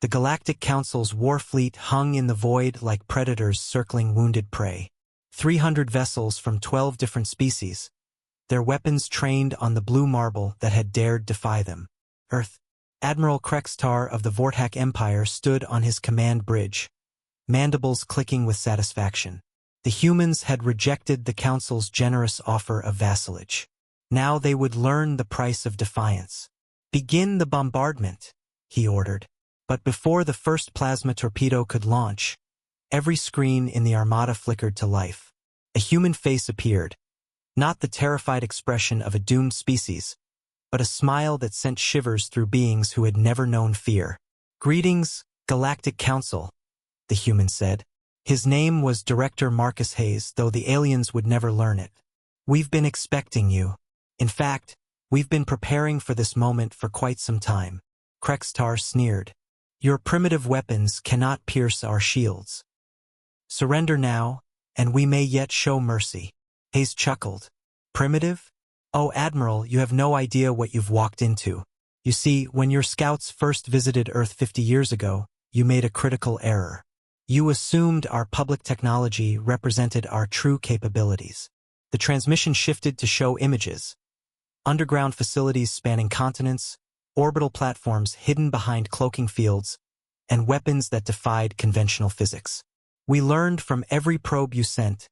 The Galactic Council's war fleet hung in the void like predators circling wounded prey. 300 vessels from 12 different species, their weapons trained on the blue marble that had dared defy them. Earth. Admiral Krextar of the Vortak Empire stood on his command bridge, mandibles clicking with satisfaction. The humans had rejected the Council's generous offer of vassalage. Now they would learn the price of defiance. "Begin the bombardment," he ordered. But before the first plasma torpedo could launch, every screen in the Armada flickered to life. A human face appeared, not the terrified expression of a doomed species, but a smile that sent shivers through beings who had never known fear. "Greetings, Galactic Council," the human said. His name was Director Marcus Hayes, though the aliens would never learn it. "We've been expecting you. In fact, we've been preparing for this moment for quite some time." Krextar sneered. "Your primitive weapons cannot pierce our shields. Surrender now, and we may yet show mercy." Hayes chuckled. "Primitive? Oh, Admiral, you have no idea what you've walked into. You see, when your scouts first visited Earth 50 years ago, you made a critical error. You assumed our public technology represented our true capabilities. The transmission shifted to show images. Underground facilities spanning continents, orbital platforms hidden behind cloaking fields, and weapons that defied conventional physics. We learned from every probe you sent,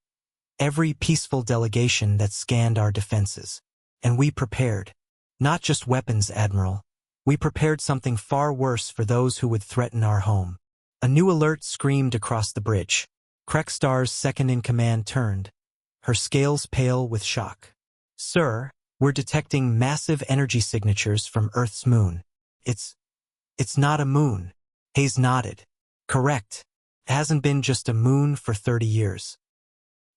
every peaceful delegation that scanned our defenses. And we prepared. Not just weapons, Admiral. We prepared something far worse for those who would threaten our home." A new alert screamed across the bridge. Krextar's second-in-command turned, her scales pale with shock. "Sir, we're detecting massive energy signatures from Earth's moon." It's not a moon." Hayes nodded. "Correct. It hasn't been just a moon for 30 years.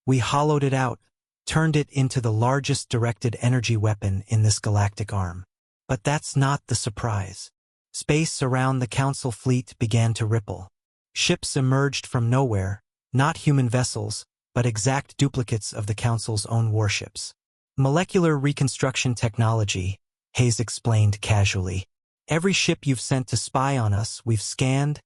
We hollowed it out, turned it into the largest directed energy weapon in this galactic arm. But that's not the surprise. Space around the Council fleet began to ripple. Ships emerged from nowhere, not human vessels, but exact duplicates of the Council's own warships. "Molecular reconstruction technology," Hayes explained casually. "Every ship you've sent to spy on us, we've scanned,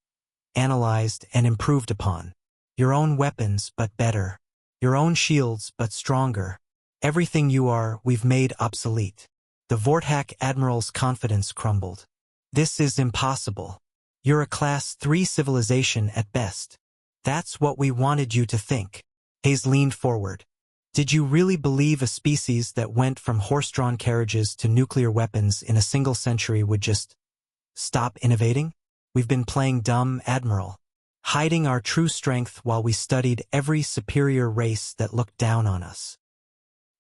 analyzed, and improved upon. Your own weapons, but better. Your own shields, but stronger. Everything you are, we've made obsolete." The Vortak Admiral's confidence crumbled. "This is impossible. You're a Class 3 civilization at best. That's what we wanted you to think." Hayes leaned forward. "Did you really believe a species that went from horse-drawn carriages to nuclear weapons in a single century would just stop innovating? We've been playing dumb, Admiral, hiding our true strength while we studied every superior race that looked down on us."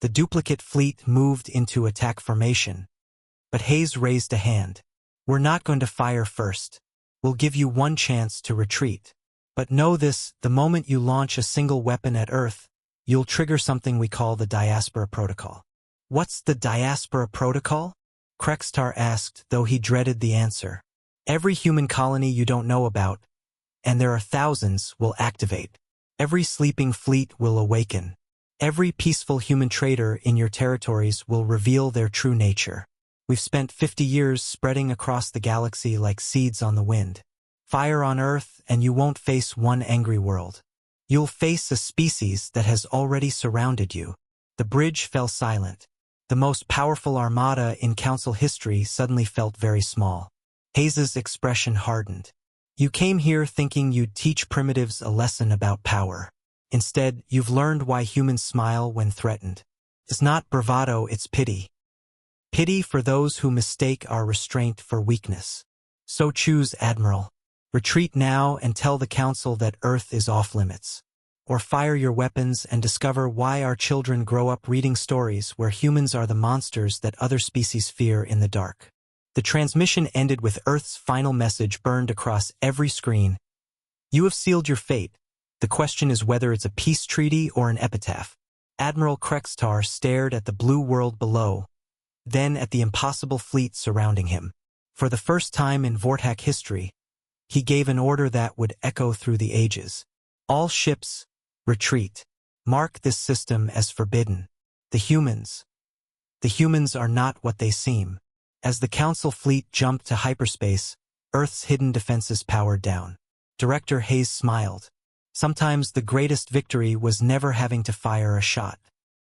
The duplicate fleet moved into attack formation, but Hayes raised a hand. "We're not going to fire first. We'll give you one chance to retreat. But know this, the moment you launch a single weapon at Earth, you'll trigger something we call the Diaspora Protocol." "What's the Diaspora Protocol?" Krextar asked, though he dreaded the answer. "Every human colony you don't know about, and there are thousands, will activate. Every sleeping fleet will awaken. Every peaceful human trader in your territories will reveal their true nature. We've spent 50 years spreading across the galaxy like seeds on the wind. Fire on Earth and you won't face one angry world. You'll face a species that has already surrounded you." The bridge fell silent. The most powerful armada in Council history suddenly felt very small. Hayes's expression hardened. "You came here thinking you'd teach primitives a lesson about power. Instead, you've learned why humans smile when threatened. It's not bravado, it's pity. Pity for those who mistake our restraint for weakness. So choose, Admiral. Retreat now and tell the Council that Earth is off-limits. Or fire your weapons and discover why our children grow up reading stories where humans are the monsters that other species fear in the dark." The transmission ended with Earth's final message burned across every screen. "You have sealed your fate. The question is whether it's a peace treaty or an epitaph." Admiral Krextar stared at the blue world below, then at the impossible fleet surrounding him. For the first time in Vortak history, he gave an order that would echo through the ages. "All ships, retreat. Mark this system as forbidden. The humans are not what they seem." As the Council fleet jumped to hyperspace, Earth's hidden defenses powered down. Director Hayes smiled. Sometimes the greatest victory was never having to fire a shot.